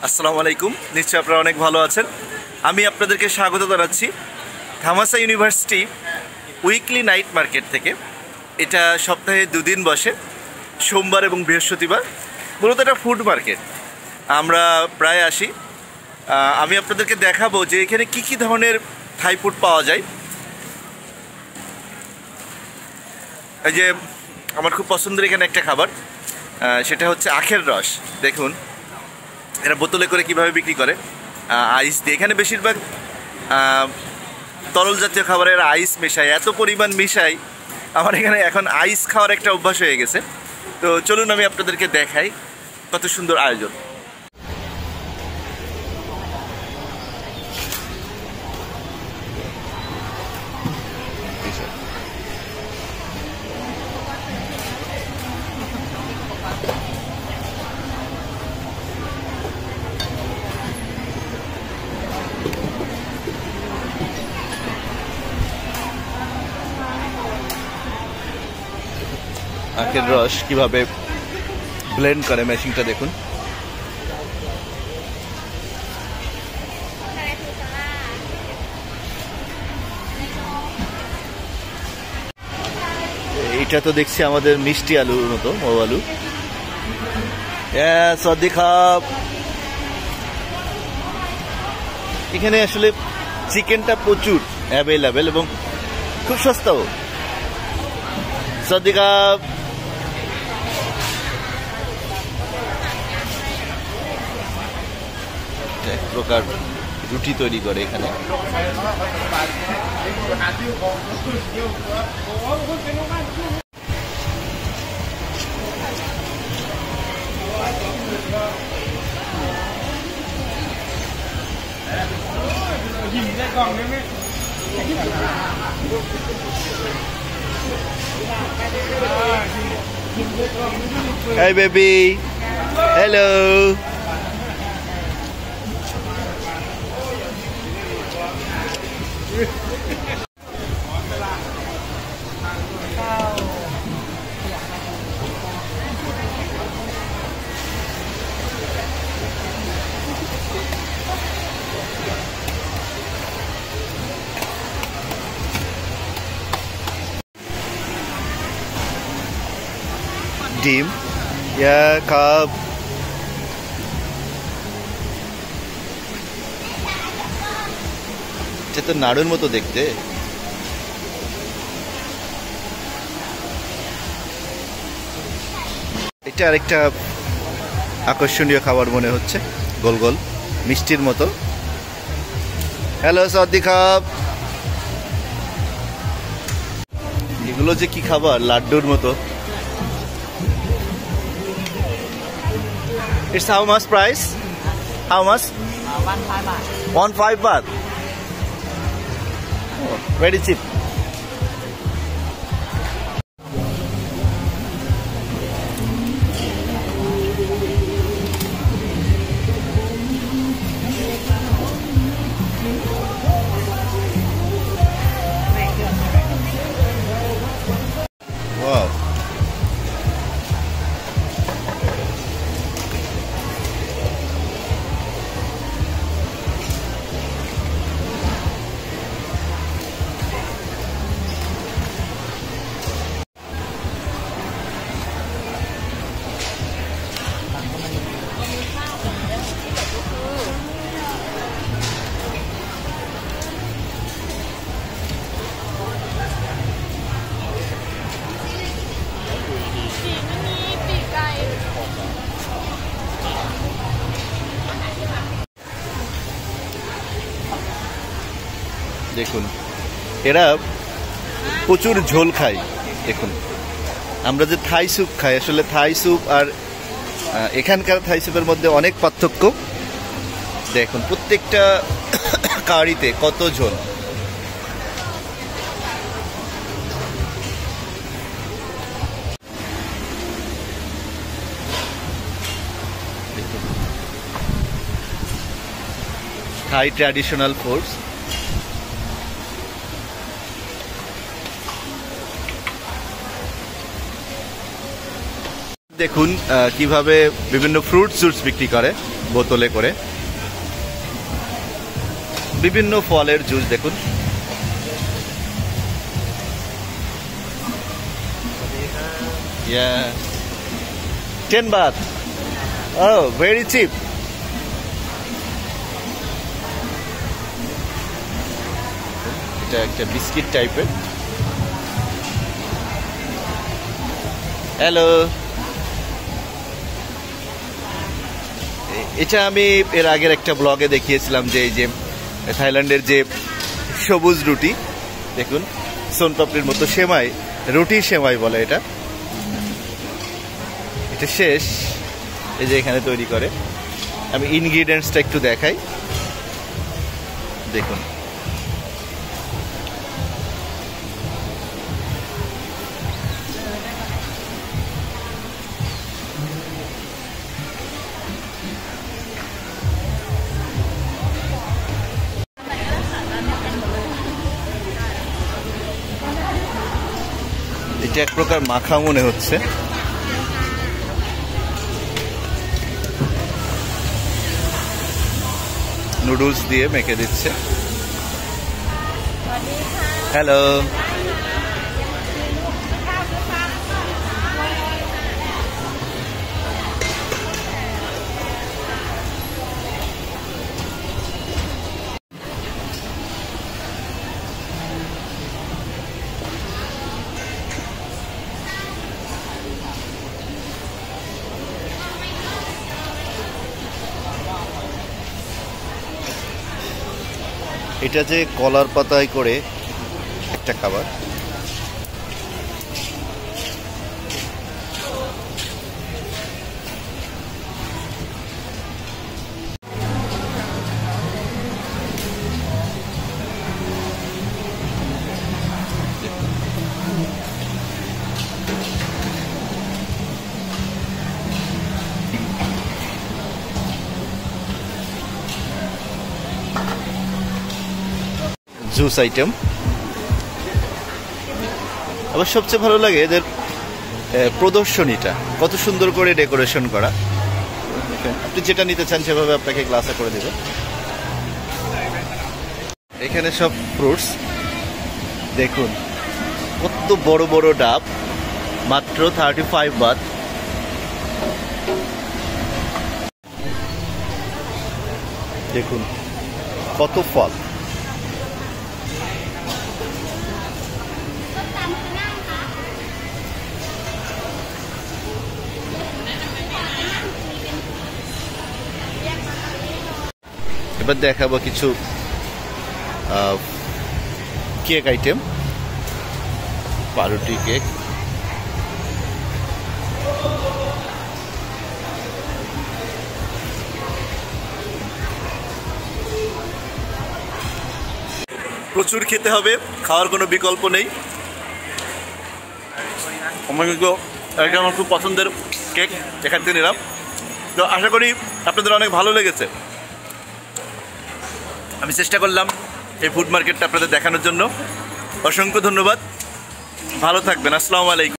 আসসালামু আলাইকুম। নিশ্চয়ই আপনারা অনেক ভালো আছেন। আমি আপনাদেরকে স্বাগত জানাচ্ছি ধামাসা ইউনিভার্সিটি উইকলি নাইট মার্কেট থেকে। এটা সপ্তাহে দুদিন বসে, সোমবার এবং বৃহস্পতিবার। মূলত এটা ফুড মার্কেট, আমরা প্রায় আসি। আমি আপনাদেরকে দেখাবো যে এখানে কি কি ধরনের থাই ফুড পাওয়া যায়। এই যে আমার খুব পছন্দের এখানে একটা খাবার, সেটা হচ্ছে আখের রস। দেখুন এরা বোতলে করে কিভাবে বিক্রি করে আইস দিয়ে। এখানে বেশিরভাগ তরল জাতীয় খাবারের আইস মেশায়, এত পরিমাণ মিশাই আমার এখানে এখন আইস খাওয়ার একটা অভ্যাস হয়ে গেছে। তো চলুন আমি আপনাদেরকে দেখাই কত সুন্দর আয়োজন। আখের রস কিভাবে ব্লেন্ড করে মেশিনটা দেখুন। এটা তো দেখছি আমাদের মিষ্টি আলুর মতো, মৌ আলু। সর্দি খাপ। এখানে আসলে চিকেনটা প্রচুর অ্যাভেলেবেল এবং খুব সস্তাও। সর্দি খাপ। এক প্রকার রুটি তৈরি করে এখানে। Hey baby, hello. ডিম, কাপ। এটা তো নাড়ুর মতো দেখতে। এটা আরেকটা আকর্ষণীয় খাবার মনে হচ্ছে, গোল গোল মিষ্টির মতো। হ্যালো সর্দি খাপ। এগুলো যে কি খাবার, লাড্ডুর মতো। It's how much price? How much? 1 baht. 1 baht. Oh, very cheap. Wow. দেখুন এরা প্রচুর ঝোল খায়। দেখুন আমরা যে থাই স্যুপ খাই, আসলে থাই স্যুপ আর এখানকার থাই স্যুপের মধ্যে অনেক পার্থক্য। দেখুন প্রত্যেকটা কারিতে কত ঝোল। থাই ট্র্যাডিশনাল ফুডস। দেখুন কিভাবে বিভিন্ন ফ্রুট জুস বিক্রি করে বোতলে করে, বিভিন্ন ফলের জুস দেখুন। Yeah. 10 baht. Oh, very cheap. এটা একটা বিস্কিট টাইপের। হ্যালো, এটা আমি এর আগের একটা ব্লগে দেখিয়েছিলাম যে এই যে থাইল্যান্ডের যে সবুজ রুটি দেখুন, সোনপাপড়ির মতো সেমাই, রুটি সেমাই বলে এটা। এটা শেষ, এই যে এখানে তৈরি করে। আমি ইনগ্রিডিয়েন্টসটা একটু দেখাই, দেখুন। এটা এক প্রকার মাখা মনে হচ্ছে। নুডলস দিয়ে মেখে দিচ্ছে। হ্যালো, এটা যে কলার পাতায় করে একটা খাবার। Juice item. আবার সবচেয়ে ভালো লাগে এদের প্রদর্শনীটা, কত সুন্দর করে ডেকোরেশন করা। আপনি যেটা নিতে চান সেভাবে আপনাকে গ্লাসে করে দেবে। এখানে সব ফ্রুটস দেখুন, কত বড় বড় ডাব, মাত্র 35 বাত। দেখুন কত ফল। এবার দেখাবো কিছু কেক আইটেম, পাউরুটি কেক। প্রচুর খেতে হবে, খাওয়ার কোনো বিকল্প নেই। আমার কিন্তু এটা আমার খুব পছন্দের কেক, এখান থেকে নিলাম। তো আশা করি আপনাদের অনেক ভালো লেগেছে। আমি চেষ্টা করলাম এই ফুড মার্কেটটা আপনাদের দেখানোর জন্য। অসংখ্য ধন্যবাদ, ভালো থাকবেন। আসসালামু আলাইকুম।